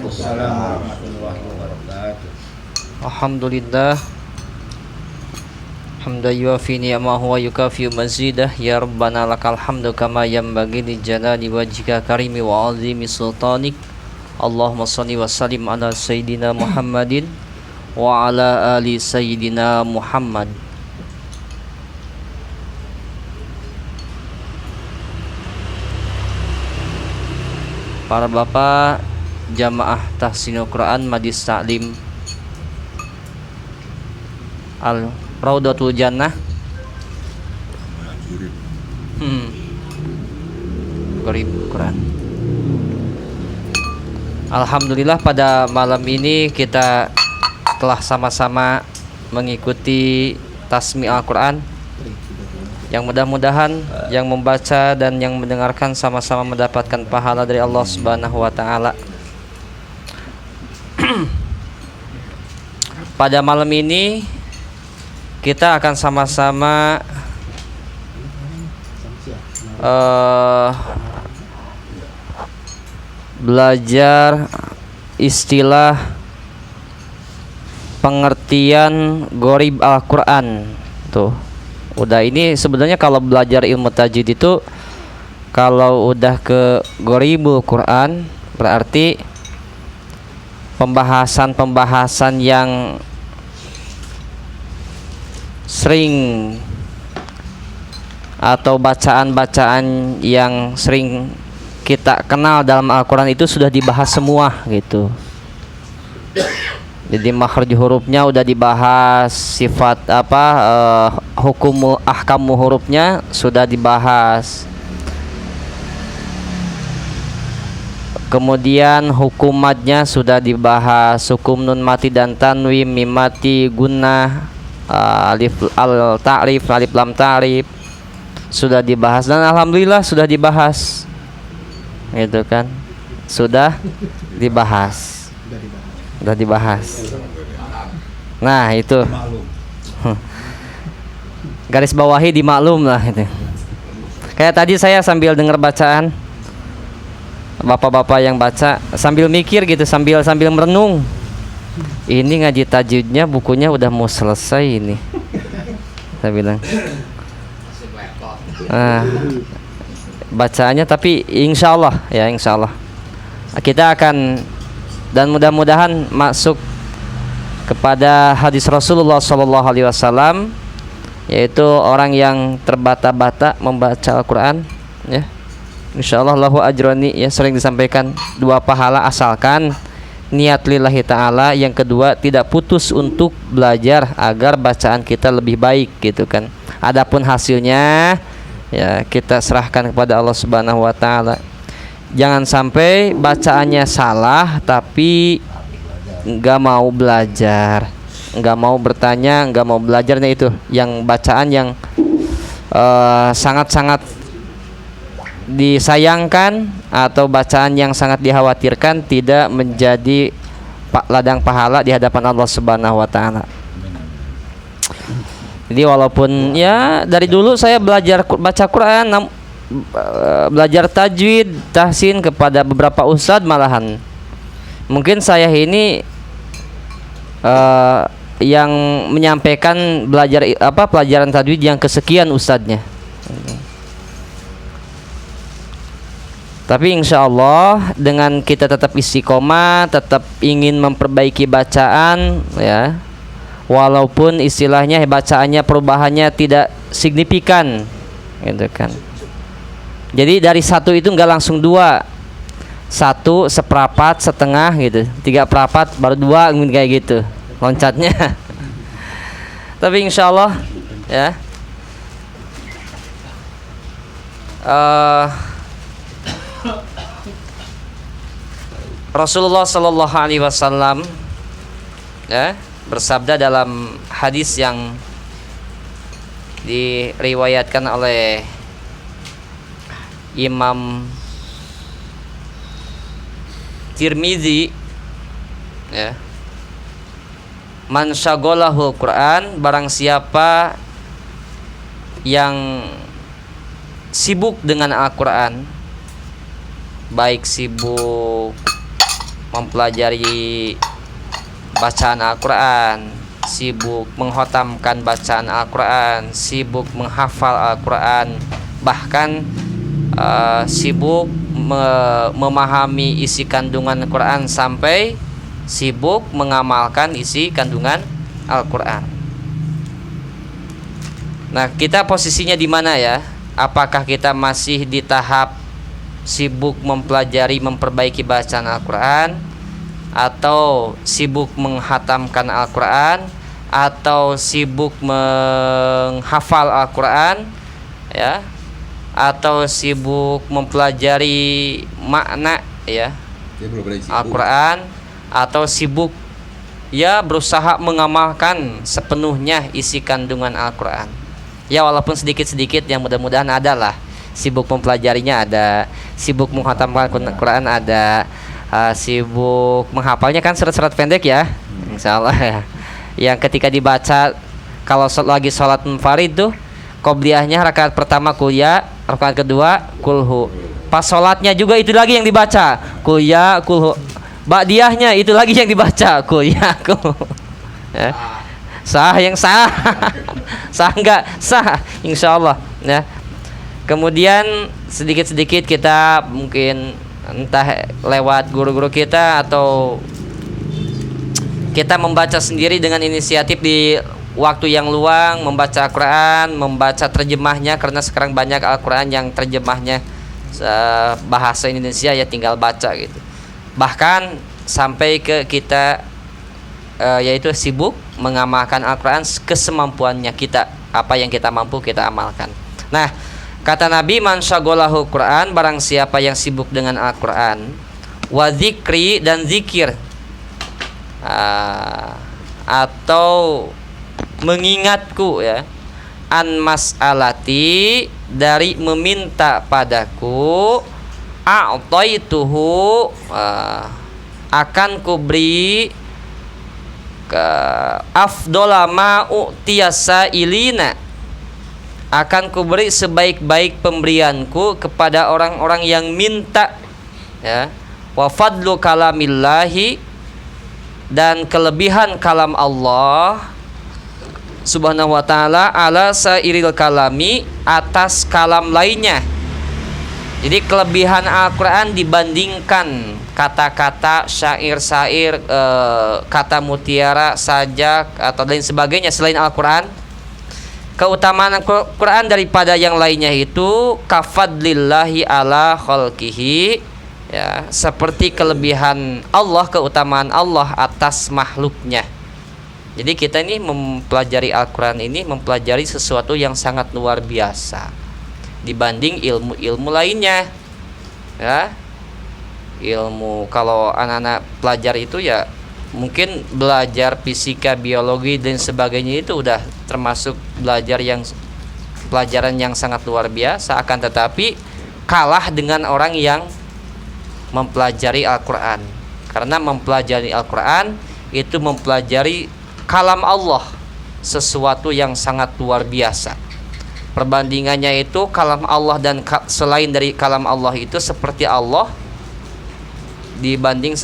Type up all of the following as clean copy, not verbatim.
Waalaikumsalam warahmatullahi wabarakatuh. Alhamdulillah hamdan yuafi ni'amahu wa yukafi mazidah. Ya Rabbana lakal hamdu kama yanbaghi li jalali wajhika karimi wa azimi sultanik. Allahumma shalli wa sallim ala sayyidina Muhammadin wa ala ali sayyidina Muhammad. Para bapak jamaah tahsinul Quran Majlis Taklim Al Raudatul Jannah. Gharib Quran. Alhamdulillah pada malam ini kita telah sama-sama mengikuti tasmi Al-Quran, yang mudah-mudahan yang membaca dan yang mendengarkan sama-sama mendapatkan pahala dari Allah Subhanahu wa taala. Pada malam ini kita akan sama-sama belajar istilah pengertian gharib Al-Quran. Tuh, udah ini sebenarnya kalau belajar ilmu tajwid itu kalau udah ke gharibul Quran berarti pembahasan-pembahasan yang sering atau bacaan-bacaan yang sering kita kenal dalam Al-Quran itu sudah dibahas semua gitu. Jadi makhraj hurufnya udah dibahas, sifat hukum ahkam hurufnya sudah dibahas. Kemudian hukum madnya sudah dibahas, hukum nun mati dan tanwin, mim mati, gunnah, alif al ta'rif, alif lam ta'rif sudah dibahas dan alhamdulillah sudah dibahas. Gitu kan? Sudah dibahas. Sudah dibahas. Nah, itu. Garis bawahi dimaklum lah itu. Kayak tadi saya sambil dengar bacaan bapak-bapak yang baca sambil mikir gitu, sambil merenung. Ini ngaji tajwidnya bukunya udah mau selesai ini. Saya bilang. Bacaannya tapi insya Allah kita akan dan mudah-mudahan masuk kepada hadis Rasulullah SAW, yaitu orang yang terbata-bata membaca Al-Quran ya. Insyaallah lahu ajrani ya, sering disampaikan 2 pahala asalkan niat lillahi ta'ala, yang kedua tidak putus untuk belajar agar bacaan kita lebih baik gitu kan. Adapun hasilnya ya kita serahkan kepada Allah Subhanahu wa taala. Jangan sampai bacaannya salah tapi enggak mau belajar, enggak mau bertanya, enggak mau belajarnya, itu yang bacaan yang sangat-sangat disayangkan atau bacaan yang sangat dikhawatirkan tidak menjadi ladang pahala di hadapan Allah Subhanahu wa taala. Jadi walaupun ya dari dulu saya belajar baca Quran, belajar tajwid, tahsin kepada beberapa ustadz, malahan mungkin saya ini yang menyampaikan pelajaran tajwid yang kesekian ustadznya. Tapi insya Allah dengan kita tetap istiqomah, tetap ingin memperbaiki bacaan ya, walaupun istilahnya bacaannya perubahannya tidak signifikan gitu kan. Jadi dari 1 itu enggak langsung 2, 1 seperempat, setengah gitu, 3/4 baru 2 kayak gitu loncatnya. Tapi insya Allah ya Rasulullah Sallallahu Alaihi Wasallam ya bersabda dalam hadis yang diriwayatkan oleh Imam Tirmizi ya, man syaghalahul Quran, barang siapa yang sibuk dengan Al-Quran, baik sibuk mempelajari bacaan Al-Quran, sibuk menghotamkan bacaan Al-Quran, sibuk menghafal Al-Quran, bahkan sibuk memahami isi kandungan Al-Quran sampai sibuk mengamalkan isi kandungan Al-Quran. Nah, kita posisinya di mana ya? Apakah kita masih di tahap sibuk mempelajari, memperbaiki bacaan Al-Quran, atau sibuk menghatamkan Al-Quran, atau sibuk menghafal Al-Quran, ya, atau sibuk mempelajari makna ya Al-Quran, atau sibuk ya berusaha mengamalkan sepenuhnya isi kandungan Al-Quran. Ya walaupun sedikit-sedikit, yang mudah-mudahan adalah sibuk mempelajarinya ada, sibuk menghatamkan Al-Quran ada, sibuk menghafalnya kan surat-surat pendek ya, insya Allah ya. Yang ketika dibaca kalau lagi sholat munfarid tuh, qobliyahnya rakaat pertama kulya, rakaat kedua kulhu. Pas sholatnya juga itu lagi yang dibaca, kulya kulhu. Ba'diyahnya itu lagi yang dibaca, kulya kulhu. Ya. Sah yang sah, sah enggak sah, insya Allah ya. Kemudian sedikit-sedikit kita mungkin entah lewat guru-guru kita atau kita membaca sendiri dengan inisiatif di waktu yang luang, membaca Al-Quran, membaca terjemahnya, karena sekarang banyak Al-Quran yang terjemahnya bahasa Indonesia, ya tinggal baca gitu. Bahkan sampai ke kita yaitu sibuk mengamalkan Al-Quran kesemampuannya kita, apa yang kita mampu kita amalkan. Nah, kata Nabi, man syaghalahu Quran, barang siapa yang sibuk dengan Al-Quran, wa dzikri, dan zikir, atau mengingatku ya, an mas'alati, dari meminta padaku, a'taituhu, akan kuberi ke afdola ma u'tiyasa ilina, akan kuberi sebaik-baik pemberianku kepada orang-orang yang minta ya. Wa fadlu kalamillahi, dan kelebihan kalam Allah subhanahu wa ta'ala ala sairil kalami, atas kalam lainnya. Jadi kelebihan Al-Quran dibandingkan kata-kata syair-syair, kata mutiara, sajak atau lain sebagainya selain Al-Quran. Keutamaan Al-Quran daripada yang lainnya itu kafadlillahi ala khalqihi ya, seperti kelebihan Allah, keutamaan Allah atas makhluknya. Jadi kita ini mempelajari Al-Quran ini mempelajari sesuatu yang sangat luar biasa dibanding ilmu-ilmu lainnya ya. Ilmu kalau anak-anak pelajar itu ya mungkin belajar fisika, biologi dan sebagainya itu udah termasuk pelajaran yang sangat luar biasa, akan tetapi kalah dengan orang yang mempelajari Al-Quran. Karena mempelajari Al-Quran itu mempelajari kalam Allah, sesuatu yang sangat luar biasa. Perbandingannya itu kalam Allah dan selain dari kalam Allah itu seperti Allah dibanding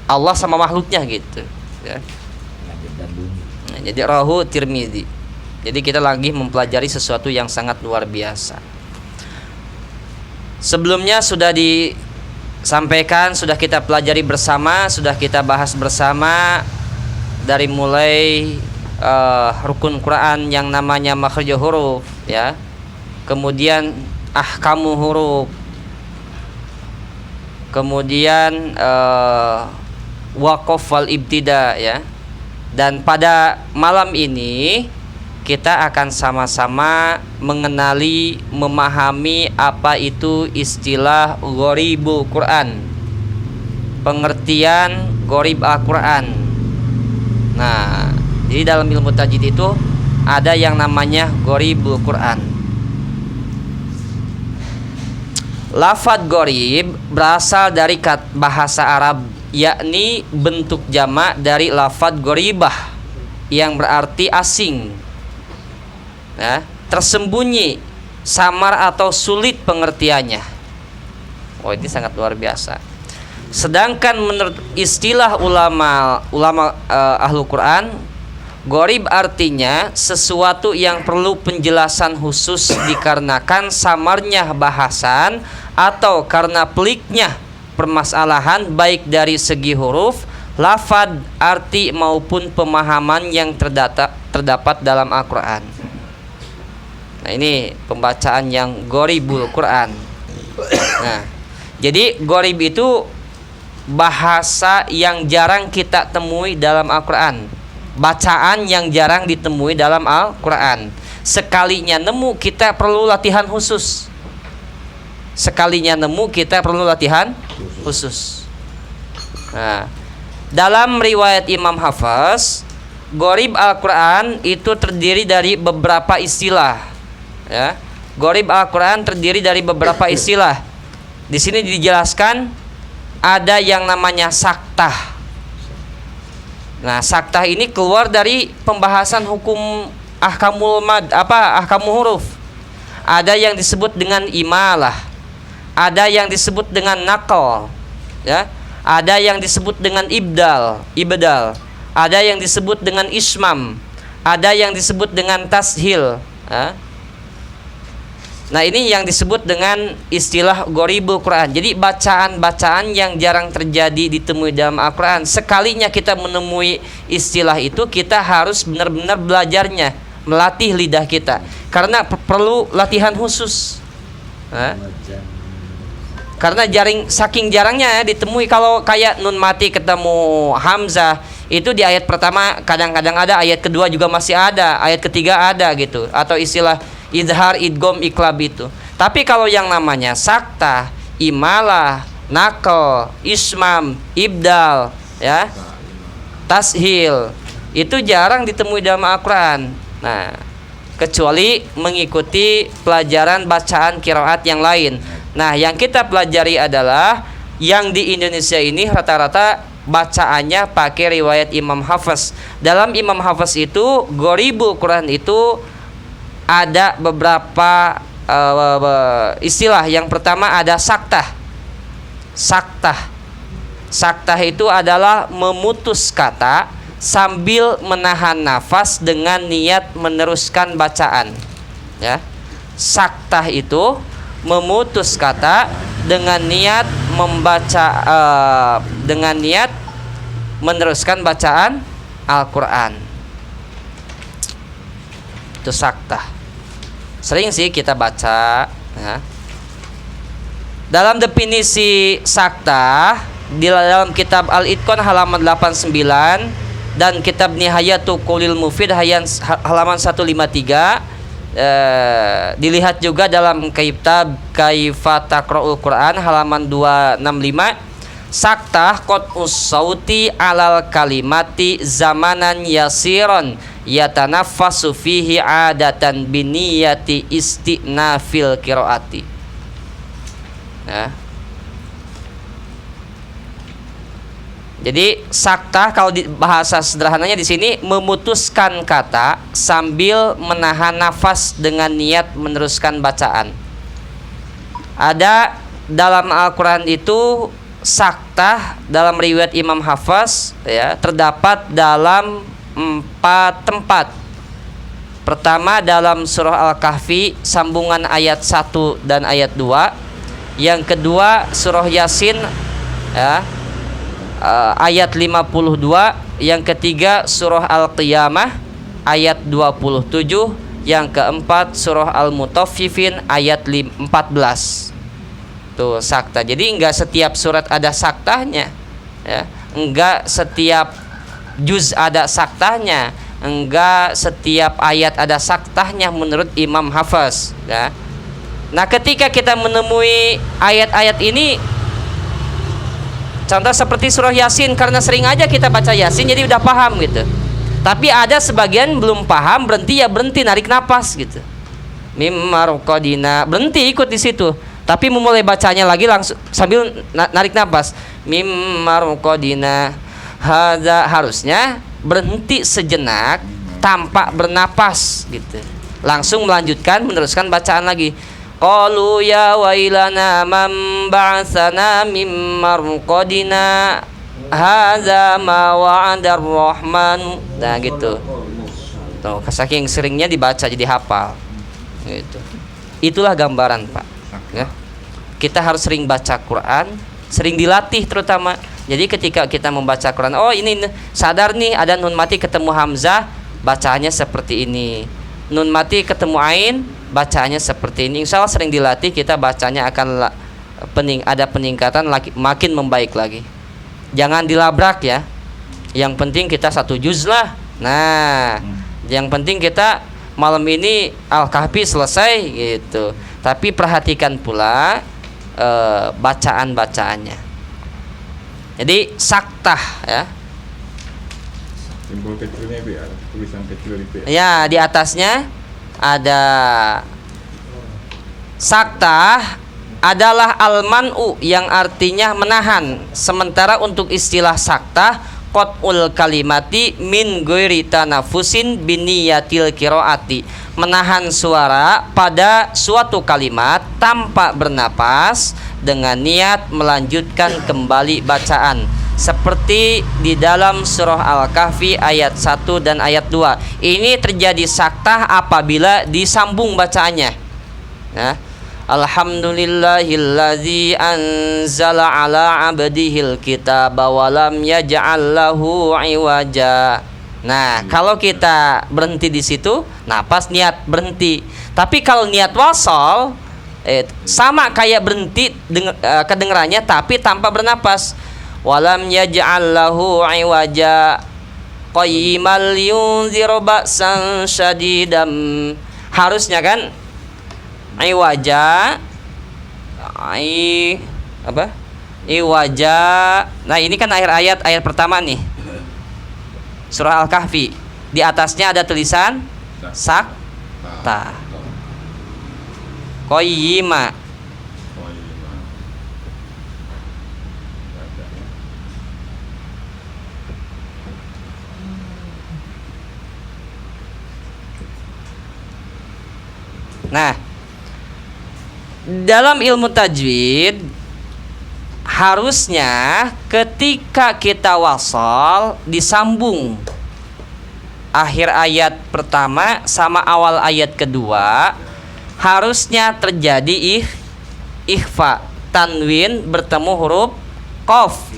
Allah sama makhluknya gitu ya. Nah, jadi rahu Tirmidzi. Jadi kita lagi mempelajari sesuatu yang sangat luar biasa. Sebelumnya sudah disampaikan, sudah kita pelajari bersama, sudah kita bahas bersama dari mulai rukun Quran yang namanya makhrajul huruf ya, kemudian ahkamu huruf, kemudian waqaf wal ibtida ya. Dan pada malam ini kita akan sama-sama mengenali, memahami apa itu istilah gharibul Quran, pengertian gharib Al-Quran. Nah, jadi dalam ilmu tajwid itu ada yang namanya gharibul Quran. Lafadz gharib berasal dari bahasa Arab, yakni bentuk jamak dari lafadz gharibah yang berarti asing ya, tersembunyi, samar atau sulit pengertiannya. Oh, ini sangat luar biasa. Sedangkan menurut istilah ulama Ahlul Quran, gharib artinya sesuatu yang perlu penjelasan khusus dikarenakan samarnya bahasan atau karena peliknya permasalahan baik dari segi huruf, lafad, arti maupun pemahaman yang terdapat dalam Al-Quran. Nah, ini pembacaan yang gharibul Quran. Nah, jadi gharib itu bahasa yang jarang kita temui dalam Al-Quran, bacaan yang jarang ditemui dalam Al-Quran. Sekalinya nemu kita perlu latihan khusus. Sekalinya nemu kita perlu latihan khusus. Nah, dalam riwayat Imam Hafiz, gharib Al-Quran itu terdiri dari beberapa istilah. Ya, gharib Al-Quran terdiri dari beberapa istilah. Di sini dijelaskan ada yang namanya saktah. Nah, saktah ini keluar dari pembahasan hukum ahkamul huruf. Ada yang disebut dengan imalah, ada yang disebut dengan naqal, ya. Ada yang disebut dengan ibdal, ada yang disebut dengan ismam, ada yang disebut dengan tashil, ya. Nah, ini yang disebut dengan istilah gharibul Quran. Jadi bacaan-bacaan yang jarang terjadi ditemui dalam Al-Quran. Sekalinya kita menemui istilah itu, kita harus benar-benar belajarnya, melatih lidah kita. Karena perlu latihan khusus. Karena saking jarangnya ya ditemui. Kalau kayak nun mati ketemu hamzah, itu di ayat pertama kadang-kadang ada, ayat kedua juga masih ada, ayat ketiga ada gitu. Atau istilah idhar, idgom, iklab itu. Tapi kalau yang namanya saktah, imalah, naqal, ismam, ibdal, ya, tashil, itu jarang ditemui dalam Al-Quran. Nah, kecuali mengikuti pelajaran bacaan qiraat yang lain. Nah, yang kita pelajari adalah yang di Indonesia ini rata-rata bacaannya pakai riwayat Imam Hafiz. Dalam Imam Hafiz itu gharibul Quran itu ada beberapa istilah. Yang pertama ada saktah. Saktah itu adalah memutus kata sambil menahan nafas dengan niat meneruskan bacaan. Ya. Saktah itu memutus kata dengan niat dengan niat meneruskan bacaan Al-Quran. Itu saktah. Sering sih kita baca, ya. Dalam definisi saktah di dalam kitab Al-Itqan halaman 89 dan kitab Nihayatul Qulil Mufid halaman 153, dilihat juga dalam kitab Kaifa Taqra'ul Quran halaman 265. Saktah qat'us sauti alal kalimati zamanan yasiron yatanaffasu fihi adatan biniyati istinafil qiraati. Nah, jadi saktah kalau di bahasa sederhananya di sini memutuskan kata sambil menahan nafas dengan niat meneruskan bacaan. Ada dalam Al-Quran itu saktah dalam riwayat Imam Hafiz, ya, terdapat dalam 4 tempat. Pertama dalam surah Al-Kahfi sambungan ayat 1 dan ayat 2. Yang kedua surah Yasin, ya, ayat 52. Yang ketiga surah Al-Qiyamah ayat 27. Yang keempat surah Al-Mutaffifin ayat 14. Tuh saktah. Jadi enggak setiap surat ada saktahnya, ya. Enggak setiap juz ada saktahnya, enggak setiap ayat ada saktahnya menurut Imam Hafiz, ya. Nah, ketika kita menemui ayat-ayat ini, contoh seperti surah Yasin, karena sering aja kita baca Yasin jadi udah paham gitu. Tapi ada sebagian belum paham, berhenti narik napas gitu. Mimmarqadina, berhenti ikut di situ. Tapi memulai bacanya lagi langsung sambil narik napas. Mimmarqadina. Harusnya berhenti sejenak tanpa bernapas gitu. Langsung melanjutkan meneruskan bacaan lagi. Qalu ya wailana man ba'atsana mim marqadina hadza ma wa'adar rahman. Nah gitu. Tuh, saking seringnya dibaca jadi hafal. Gitu. Itulah gambaran, Pak. Ya. Kita harus sering baca Quran, sering dilatih terutama. Jadi ketika kita membaca Quran, oh ini sadar nih ada nun mati ketemu hamzah, bacaannya seperti ini. Nun mati ketemu ain, bacaannya seperti ini. Insya Allah sering dilatih, kita bacanya akan ada peningkatan, makin membaik lagi. Jangan dilabrak ya. Yang penting kita 1 juz lah. Nah, yang penting kita malam ini Al-Kahfi selesai gitu. Tapi perhatikan pula bacaan-bacaannya. Jadi saktah ya. Simbol kecilnya itu ya, tulisan kecil itu ya. Ya, di atasnya ada saktah adalah al-man'u yang artinya menahan. Sementara untuk istilah saktah qat'ul kalimati min ghairi tanafusin biniyatil qiraati, menahan suara pada suatu kalimat tanpa bernapas dengan niat melanjutkan kembali bacaan, seperti di dalam surah Al-Kahfi ayat 1 dan ayat 2. Ini terjadi saktah apabila disambung bacaannya. Nah, Alhamdulillahilladzi anzala ala abdihil kitaba wa lam yaj'al lahu iwaja. Nah, kalau kita berhenti di situ, napas niat berhenti. Tapi kalau niat wasol, sama kayak berhenti kedengarannya tapi tanpa bernapas. Walam yaj'al lahu iwaja qayyimal yunziru ba'san syadidam. Harusnya kan iwaja iwaja. Nah, ini kan akhir ayat pertama nih. Surah Al-Kahfi. Di atasnya ada tulisan sakta. Qayyima. Nah, dalam ilmu tajwid harusnya ketika kita wasal disambung akhir ayat pertama sama awal ayat kedua, harusnya terjadi ikhfa, tanwin bertemu huruf qaf.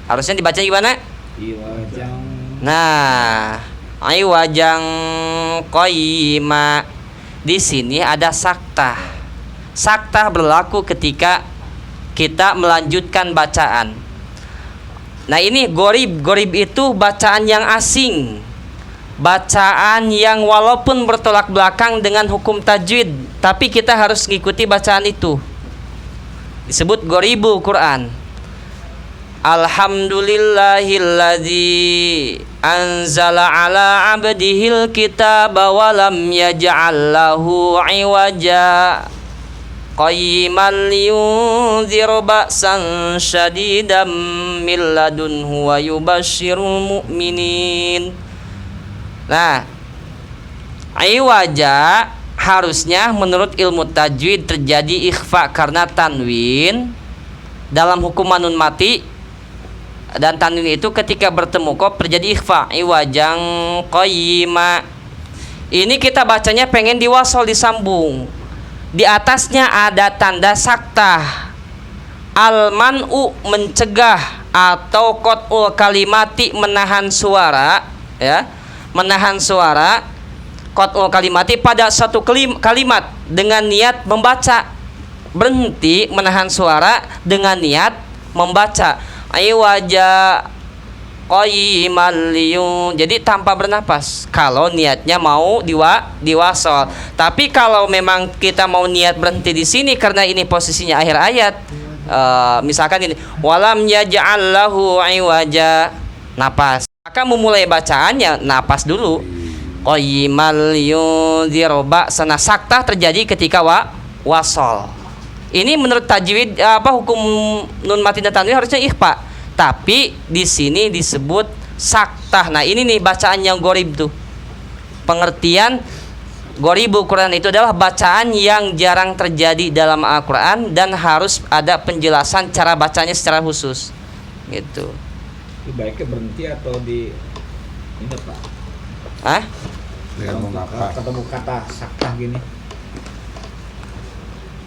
Harusnya dibaca gimana? Nah, iwajang qayyima. Di sini ada saktah. Saktah berlaku ketika kita melanjutkan bacaan. Nah, ini gorib. Gorib itu bacaan yang asing, bacaan yang walaupun bertolak belakang dengan hukum tajwid, tapi kita harus mengikuti bacaan itu. Disebut goribul Quran. Alhamdulillahilladzi anzala ala abdihil kitaba wa lam yaj'al lahu iwaja qayyiman liyunziru ba'san syadidan min ladunhu wa yubashshirul mu'minin. Nah, iwaja harusnya menurut ilmu tajwid terjadi ikhfa karena tanwin dalam hukum nun mati, dan tanwin itu ketika bertemu qaf terjadi ikhfa, iwajang qayyima. Ini kita bacanya pengen diwasol, disambung. Di atasnya ada tanda saktah. Al-man'u mencegah, atau qat'ul kalimati menahan suara ya. Menahan suara, qat'ul kalimati pada satu kalimat dengan niat membaca. Berhenti menahan suara dengan niat membaca. Iwaja qayyiman liyun. Jadi tanpa bernapas kalau niatnya mau diwasol. Tapi kalau memang kita mau niat berhenti di sini karena ini posisinya akhir ayat, misalkan ini walam yaj'al lahu iwaja, napas, maka memulai bacaannya napas dulu. Qayyiman liyun diroba, sana saktah terjadi ketika wasol. Ini menurut tajwid hukum nun mati dan tanwin harusnya ikhfa, tapi di sini disebut saktah. Nah, ini nih bacaan yang gorib tuh. Pengertian Gharibul Quran itu adalah bacaan yang jarang terjadi dalam Al-Quran dan harus ada penjelasan cara bacanya secara khusus. Gitu. Baiknya berhenti atau di ini Pak? Hah? Ketemu kata saktah gini.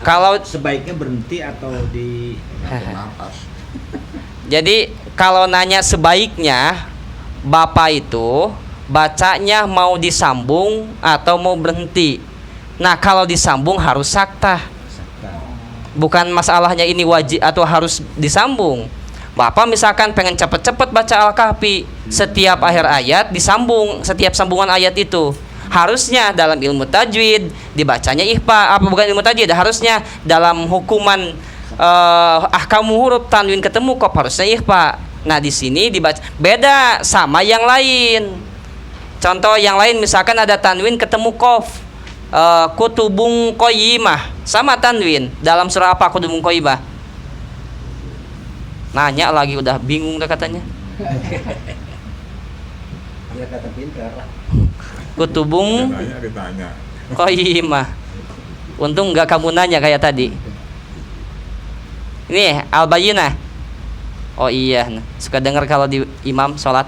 Kalau Sebaiknya berhenti atau di nafas. jadi kalau nanya sebaiknya, Bapak itu bacanya mau disambung atau mau berhenti. Nah, kalau disambung harus saktah. Bukan masalahnya ini wajib atau harus disambung. Bapak misalkan pengen cepet-cepet baca Al-Kahfi, setiap akhir ayat disambung, setiap sambungan ayat itu. Harusnya dalam ilmu tajwid dibacanya ihfa, apa bukan ilmu tajwid, harusnya dalam hukuman ahkamu huruf tanwin ketemu qaf harusnya ihfa. Nah, di sini dibaca beda sama yang lain. Contoh yang lain misalkan ada tanwin ketemu qaf, kutubung qayyimah sama tanwin dalam surah apa kutubung qayyimah? Nanya lagi udah bingung dah katanya. Ya kata pintar lah. Kutubung Ditanya. qayyimah. Untung nggak kamu nanya kayak tadi. Ini Al-Bayyinah. Oh iya, suka dengar kalau di imam sholat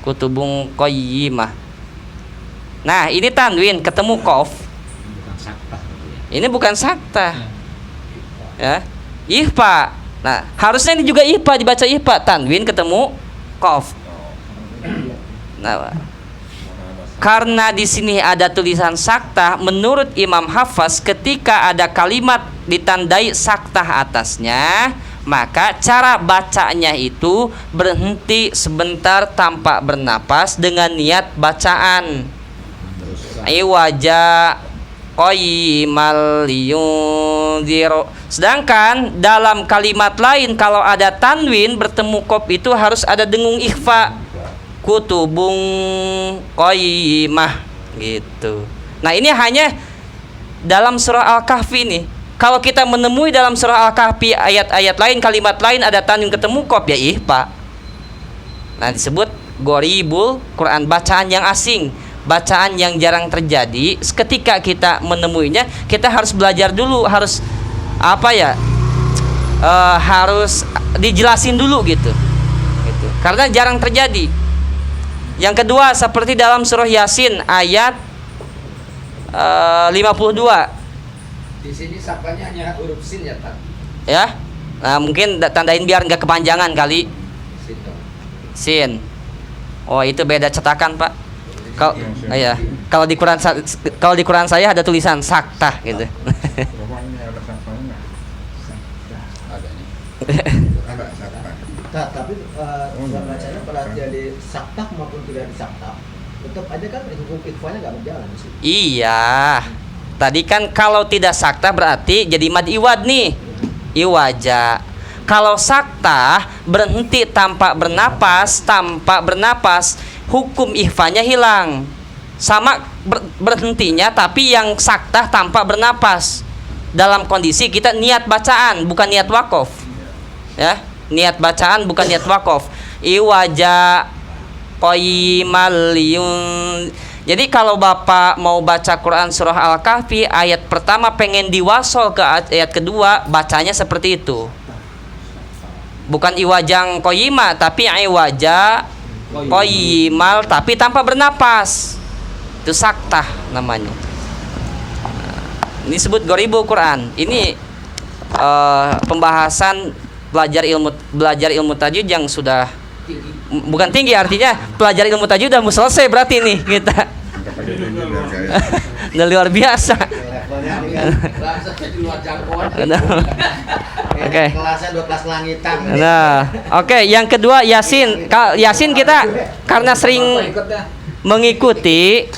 kutubung qayyimah. Nah, ini tanwin ketemu qaf. Bukan saktah. Ini bukan saktah. Ya. Ihfa. Nah, harusnya ini juga ihfa, dibaca ihfa, tanwin ketemu qaf. Nah, karena di sini ada tulisan saktah, menurut Imam Hafaz ketika ada kalimat ditandai saktah atasnya, maka cara bacanya itu berhenti sebentar tanpa bernapas dengan niat bacaan. Iwaja qayyimal yunziru. Sedangkan dalam kalimat lain kalau ada tanwin bertemu qaf itu harus ada dengung ikhfa. Kutubung qayyimah gitu. Nah, ini hanya dalam surah Al-Kahfi nih. Kalau kita menemui dalam surah Al-Kahfi ayat-ayat lain, kalimat lain ada tanwin ketemu qaf ya ihfa. Nah, disebut gharibul Quran, bacaan yang asing, bacaan yang jarang terjadi. Ketika kita menemuinya, kita harus belajar dulu, harus apa ya? Harus dijelasin dulu gitu. Karena jarang terjadi. Yang kedua seperti dalam surah Yasin ayat 52. Di sini saktahnya hanya huruf sin ya, Pak. Ya. Nah, mungkin tandain biar nggak kepanjangan kali. Sin. Oh, itu beda cetakan, Pak. Kalau iya, kalau di Quran saya ada tulisan saktah gitu. Bapaknya ada sampahnya. Ada sampah. Nah, tapi bacanya pada jadi saktah maupun tidak disaktah, tetap aja kan hukum ikhfanya nggak berjalan di situ. Iya. Tadi kan kalau tidak saktah berarti jadi mad iwad nih. Iwaja. Kalau saktah berhenti tanpa bernapas, hukum ikhfanya hilang. Sama berhentinya tapi yang saktah tanpa bernapas. Dalam kondisi kita niat bacaan bukan niat wakaf. Ya, niat bacaan bukan niat wakaf. Iwaja qayyimal yun. Jadi kalau Bapak mau baca Quran surah Al-Kahfi ayat pertama pengen diwasol ke ayat kedua, bacanya seperti itu. Bukan iwajang qayyimah tapi iwaja qayyimal tapi tanpa bernapas. Itu saktah namanya. Ini disebut gharibul Quran. Ini pembahasan belajar ilmu tajwid yang sudah bukan tinggi, artinya belajar ilmu tajwid udah mau selesai berarti nih kita. Udah luar biasa. Oke. Kelasnya 2 kelas langitan. Nah, oke, yang kedua Yasin. Yasin kita karena sering mengikuti,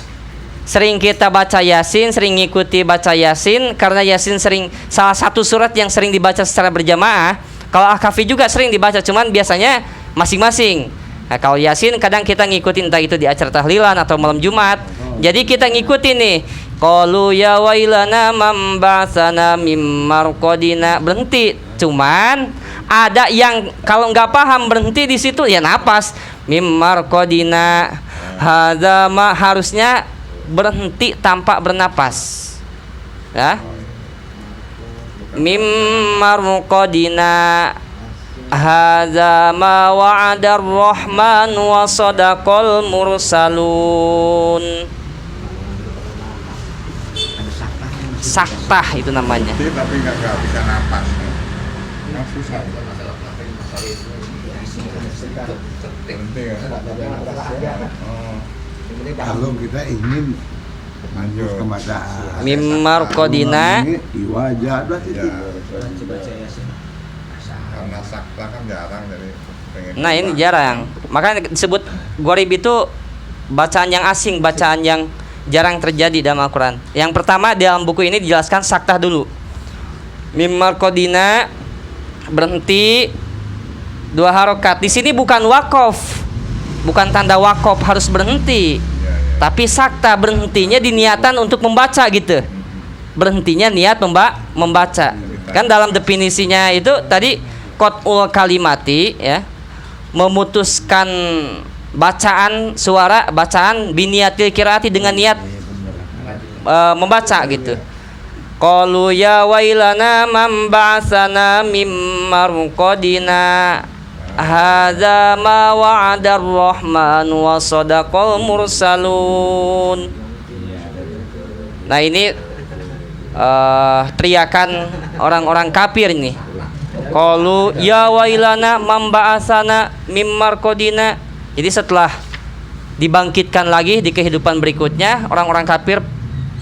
sering kita baca Yasin, sering ngikuti baca Yasin karena Yasin sering salah satu surat yang sering dibaca secara berjamaah. Kalau Al-Kahfi juga sering dibaca, cuman biasanya masing-masing. Nah, kalau Yasin kadang kita ngikutin entah itu di acara tahlilan atau malam Jumat. Jadi kita ngikutin nih. Qalu ya wailana man ba'atsana mim marqadina. Berhenti. Cuman ada yang kalau nggak paham berhenti di situ ya napas. Mim marqadina. Hadza ma harusnya berhenti tanpa bernapas. Ya. Mimmarqadina hadza ma wa'adar rahman wa sadaqal mursalun. Saktah itu namanya. Berhenti tapi nggak bisa napas. Yang susah. Berhenti ya. Oh, Kalau kita ingin lanjut. ke bacaan Mimmarqadina di wajah Ya, Baca Yasin. karena sakta kan jarang jadi pengen. Nah ini jarang. Makanya disebut gharib itu bacaan yang asing, bacaan yang jarang terjadi dalam Al-Quran. Yang pertama dalam buku ini dijelaskan saktah dulu. Mimmarqadina berhenti 2 harokat. Di sini bukan wakof, bukan tanda wakof harus berhenti, tapi sakta berhentinya diniatan untuk membaca gitu. Berhentinya niat membaca. Kan dalam definisinya itu tadi qat'ul kalimati ya, memutuskan bacaan suara, bacaan biniatil qiraati dengan niat membaca gitu. Qalu ya wailana man ba'atsana mim marqadina hadza ma wa'adar rahman wa sadaqal mursalun. Nah ini teriakan orang-orang kafir ini. Qalu ya wailana man ba'atsana mim marqadina. Jadi setelah dibangkitkan lagi di kehidupan berikutnya, orang-orang kafir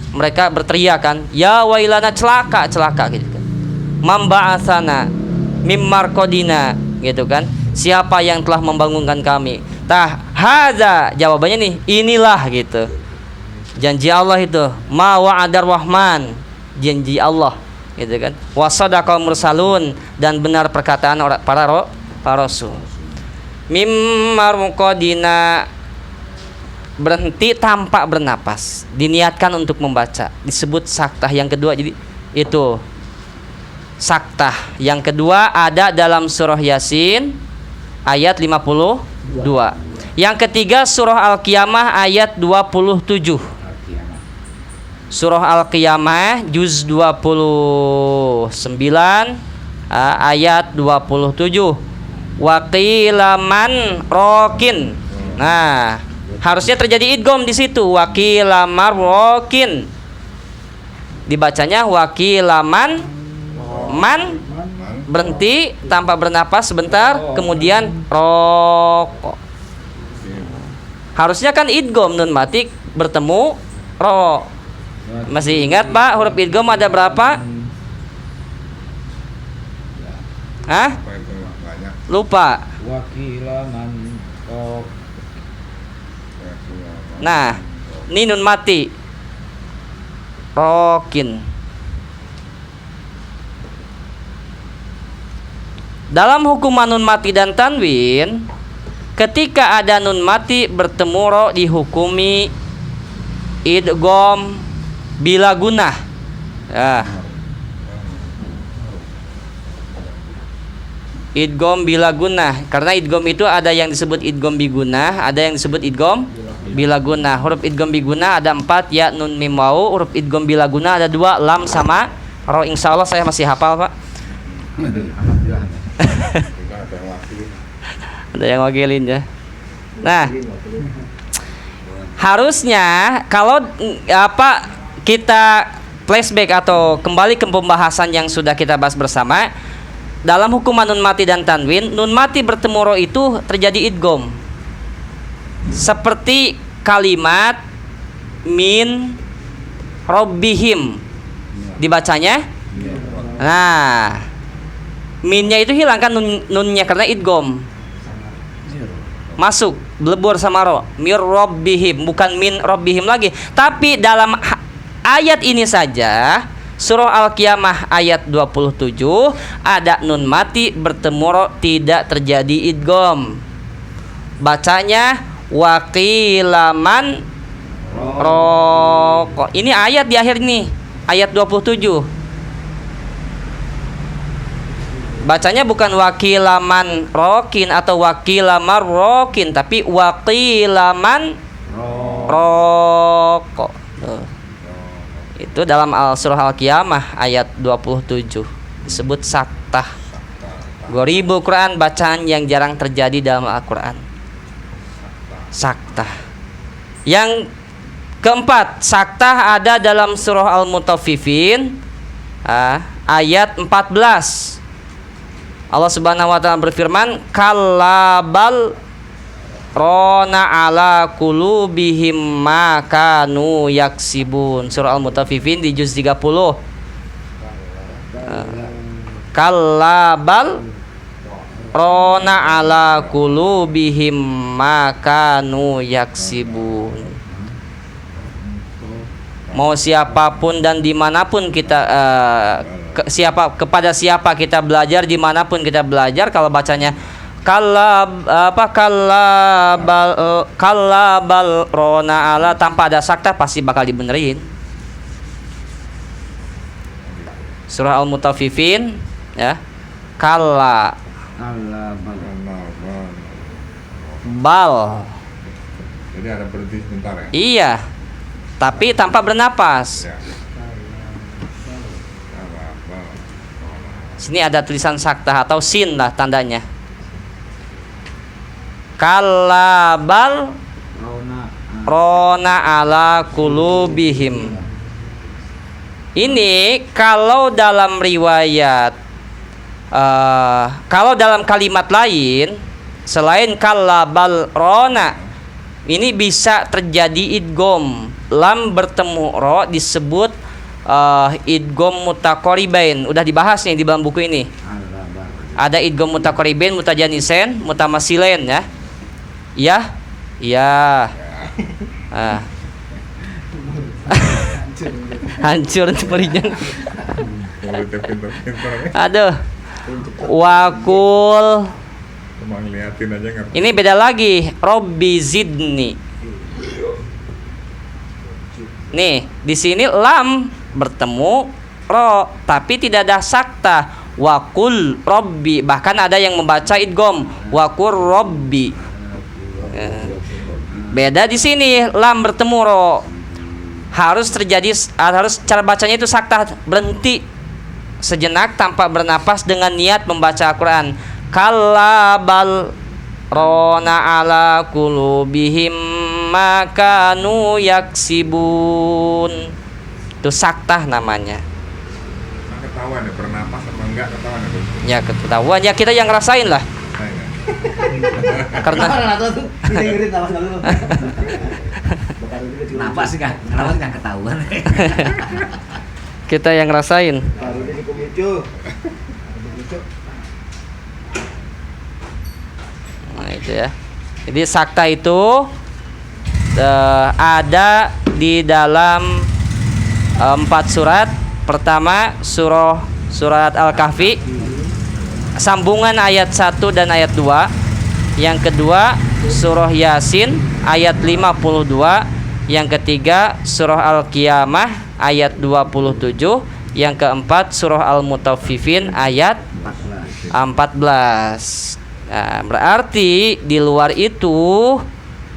mereka berteriak kan, ya wailana, celaka gitu kan. Mamba'asana mimmarqadina gitu kan. Siapa yang telah membangunkan kami? Hadza jawabannya nih, inilah gitu. Janji Allah itu, ma wa'adar rahman, janji Allah gitu kan. Wa sadaqal mursalun, dan benar perkataan para rasul. Mimmarqadina berhenti tanpa bernapas, diniatkan untuk membaca, disebut saktah yang kedua. Jadi itu saktah yang kedua ada dalam surah Yasin ayat 52. Yang ketiga surah Al-Qiyamah ayat 27. Surah Al-Qiyamah juz 29 ayat 27. Waqilaman rokin. Nah, harusnya terjadi idgham di situ. Waqilamar rokin. Dibacanya waqilaman man, berhenti tanpa bernapas sebentar, kemudian roko. Harusnya kan idgham nun matik bertemu ro. Masih ingat Pak huruf idgham ada berapa? Hah? Lupa. Wakilaman Nah, ini nun mati. Rokin. Dalam hukuman nun mati dan tanwin, ketika ada nun mati bertemu ro dihukumi idgham bila gunah. Ya. Idgham bila gunah, karena idgham itu ada yang disebut idgham bigunah, ada yang disebut idgham bila gunah. Huruf idgham bigunah ada 4, ya nun mim waw. Huruf idgham bila gunah ada 2, lam sama ro. Insyaallah saya masih hafal Pak. Ada yang wakilin ya. Nah, harusnya kalau kita flashback atau kembali ke pembahasan yang sudah kita bahas bersama, dalam hukuman nun mati dan tanwin, nun mati bertemu ro itu terjadi idgham. Seperti kalimat min rabbihim dibacanya. Nah, minnya itu hilangkan nunnya karena idgham. Masuk blebur sama ro. Mir rabbihim, bukan min rabbihim lagi. Tapi dalam ayat ini saja, surah Al-Qiyamah ayat 27, ada nun mati bertemu ro, tidak terjadi idgham. Bacanya waqilaman roko. Ini ayat di akhir ini, ayat 27. Bacanya bukan waqilaman rokin atau waqilamar rokin, tapi waqilaman roko. Itu dalam surah Al-Qiyamah ayat 27 disebut saktah. Gharibul Quran, bacaan yang jarang terjadi dalam Al-Quran. Saktah. Yang keempat, saktah ada dalam surah Al-Mutaffifin ayat 14. Allah Subhanahu wa taala berfirman, kallabal rona ala qulubihim ma kanu yaksibun. Surah Al-Mutaffifin di juz 30. Kallabal rona ala qulubihim ma kanu yaksibun. Mau siapapun dan dimanapun kita kepada siapa kita belajar, dimanapun kita belajar, kalau bacanya kallabal rona ala tanpa ada saktah pasti bakal dibenerin. Surah Al-Mutaffifin ya, kalla bal. Jadi ada berhenti sebentar ya? Iya, tapi tanpa bernapas. Ya. Sini ada tulisan saktah atau sin lah tandanya. Kallabal rona ala qulubihim. Ini kalau dalam riwayat, kalau dalam kalimat lain selain kallabal rona, ini bisa terjadi idgham. Lam bertemu ro disebut idgham mutaqaribain. Udah dibahas nih di dalam buku ini. Ada idgham mutaqaribain, mutajanisen, mutamasilain ya. Iya. Iya. Hancur perinya. Aduh. Wakul. Cuma ngeliatin aja ngerti. Ini beda lagi. Robbi zidni. Nih, di sini lam bertemu ro, tapi tidak ada sakta. Wakul robbi, bahkan ada yang membaca idgham. Wakul robbi. Beda di sini, lam bertemu ro. Harus cara bacanya itu sakta, berhenti sejenak tanpa bernapas dengan niat membaca Al-Quran. Kallabal rona ala qulubihim ma kanu yaksibun. Itu saktah namanya. Nah, ketahuan ya bernapas apa enggak, ketahuan ya. Ya ketahuan ya, kita yang ngerasain lah. Karena Napas kan ketahuan. kita yang ngerasain. Nah itu ya. Jadi sakta itu ada di dalam 4 surat. Pertama surat Al-Kahfi, sambungan ayat 1 dan ayat 2. Yang kedua surah Yasin ayat 52. Yang ketiga surah Al-Qiyamah ayat 27. Yang keempat surah Al-Mutaffifin ayat 14. Nah, berarti di luar itu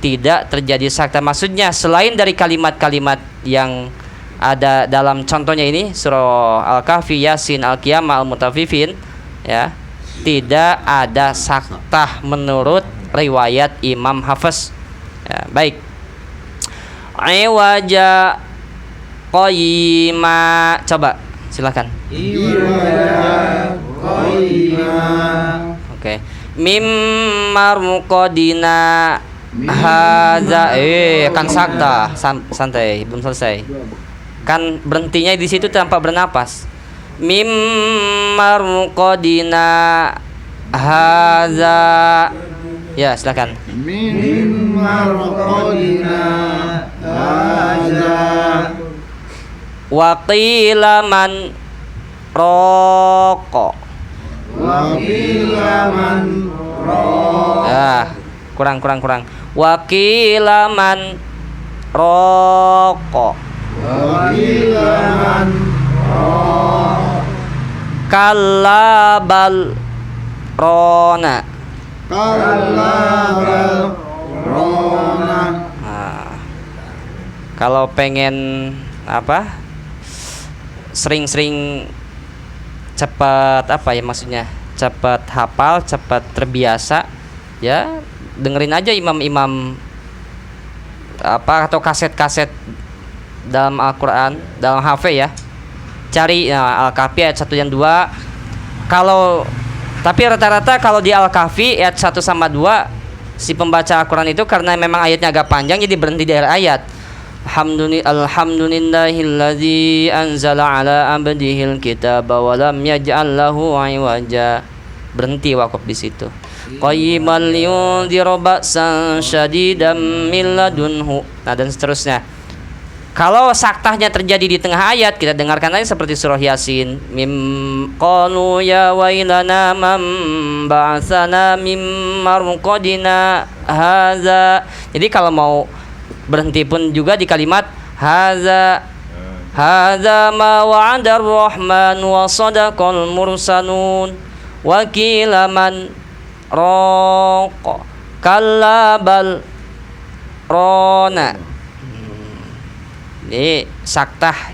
tidak terjadi sakta. Maksudnya selain dari kalimat-kalimat yang ada dalam contohnya ini surah Al-Kahfi, Yasin, Al-Qiyamah, Al-Mutaffifin ya, tidak ada sakta menurut riwayat Imam Hafiz ya. Baik. Iwaja qayyima, coba silakan. Iwaja qayyima. Oke. Mimmar muqadina hadza kan sakta, santai, belum selesai. Kan berhentinya di situ tanpa bernapas. Mimmar muqadina hadza. Ya, silakan. Mimmar muqadina hadza. Wa qila man roko. Wa qila man roko. Ya, kurang. Wa qila man roko. Wa qila man roko. Kallabal rona. Kallabal rona. Nah, kalau pengen apa? sering-sering cepat apa ya maksudnya, cepat hafal, cepat terbiasa, ya dengerin aja imam-imam apa atau kaset-kaset dalam Al-Quran, dalam Hafiz ya. Cari Al-Kahfi ayat 1 dan 2. Tapi rata-rata kalau di Al-Kahfi ayat 1 sama 2 si pembaca Al-Quran itu karena memang ayatnya agak panjang jadi berhenti di akhir ayat. Alhamdulillahilladzi anzala ala abdihil kitaba wa lam yaj'al lahu 'iwaja. Berhenti wakaf di situ. Qayyiman liyundhira ba'san syadidan min ladunhu. Nah dan seterusnya. Kalau saktahnya terjadi di tengah ayat, kita dengarkan aja seperti surah Yasin. Mim qalu ya wailana man ba'atsana mim marqadina hadza. Jadi kalau mau berhenti pun juga di kalimat hadza ma wa'ada ar-rahman wa sadaqal mursalun wa qila man raq kalla bal rona. Ini saktah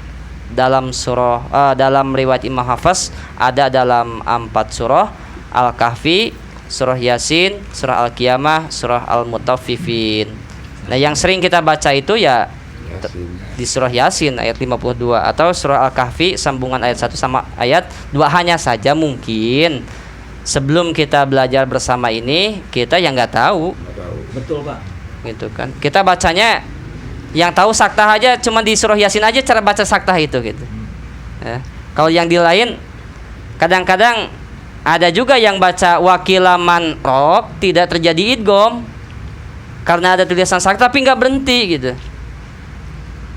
dalam surah dalam riwayat Imam Hafiz ada dalam 4 surah: Al-Kahfi, surah Yasin, surah Al-Qiyamah, surah Al-Mutaffifin. Nah, yang sering kita baca itu ya di surah Yasin ayat 52 atau surah Al-Kahfi sambungan ayat 1 sama ayat 2 hanya saja mungkin sebelum kita belajar bersama ini kita yang nggak tahu. Betul, Pak. Gitu kan. Kita bacanya yang tahu saktah aja cuma di surah Yasin aja cara baca saktah itu gitu. Ya. Kalau yang di lain kadang-kadang ada juga yang baca wakilaman rok tidak terjadi idgham karena ada tulisan saktah tapi nggak berhenti gitu.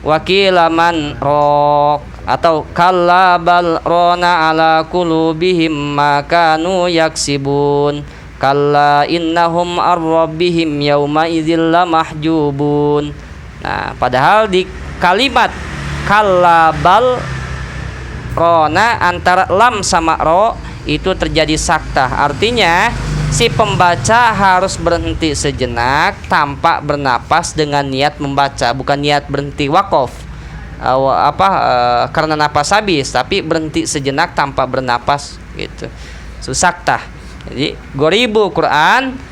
Wakilaman rok atau kallabal rona ala qulubihim makanu yaksibun kalla innahum ar-rabbihim yauma idzil lamahjubun. Nah, padahal di kalimat kallabal rona antara lam sama ro itu terjadi saktah. Artinya si pembaca harus berhenti sejenak tanpa bernapas dengan niat membaca, bukan niat berhenti wakaf karena napas habis, tapi berhenti sejenak tanpa bernapas gitu. Saktah. Jadi goribu Quran,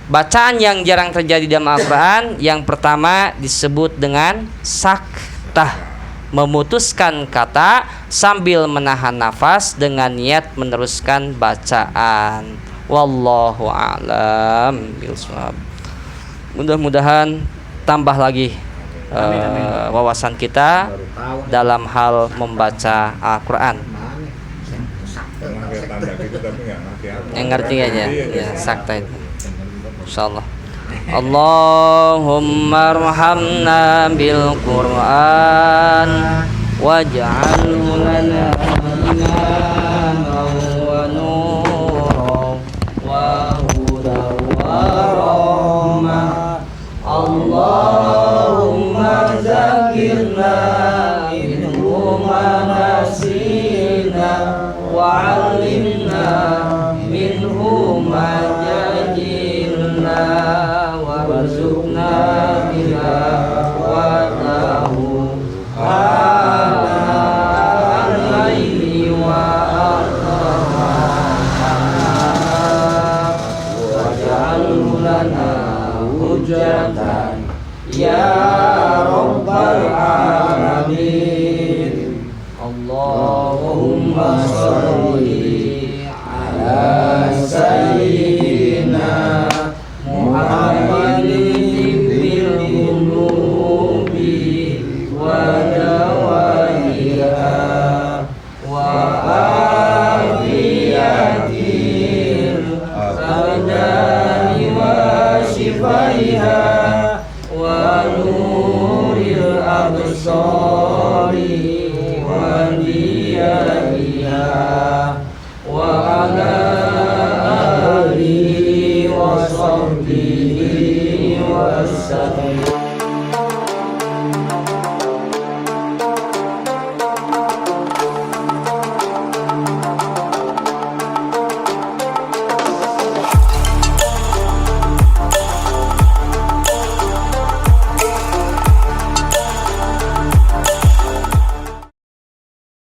bacaan yang jarang terjadi dalam Al-Quran yang pertama disebut dengan saktah, memutuskan kata sambil menahan nafas dengan niat meneruskan bacaan. Wallahu a'lam bishawab. Mudah-mudahan tambah lagi wawasan kita dalam hal membaca Al-Quran. Yang ngerti aja ya saktah itu. Insyaallah. Allahumma arhamna bil Qur'an waj'alhu lana imaman wa nuran wa hudan wa rahmah. Allahumma zakirna minhu ma nasina wa 'allimna minhu ma warzuqna tilawatahu al-laili wa waj'alhu lana hujjatan ya rabbal alamin. Allahumma sholli ala sayyidina Muhammadin bil qulubi wa dawaiha wa afiyatil abdani wa shifaiha wa nuril absari wa diyaiha wa ala alihi wa sahbihi wa sallam.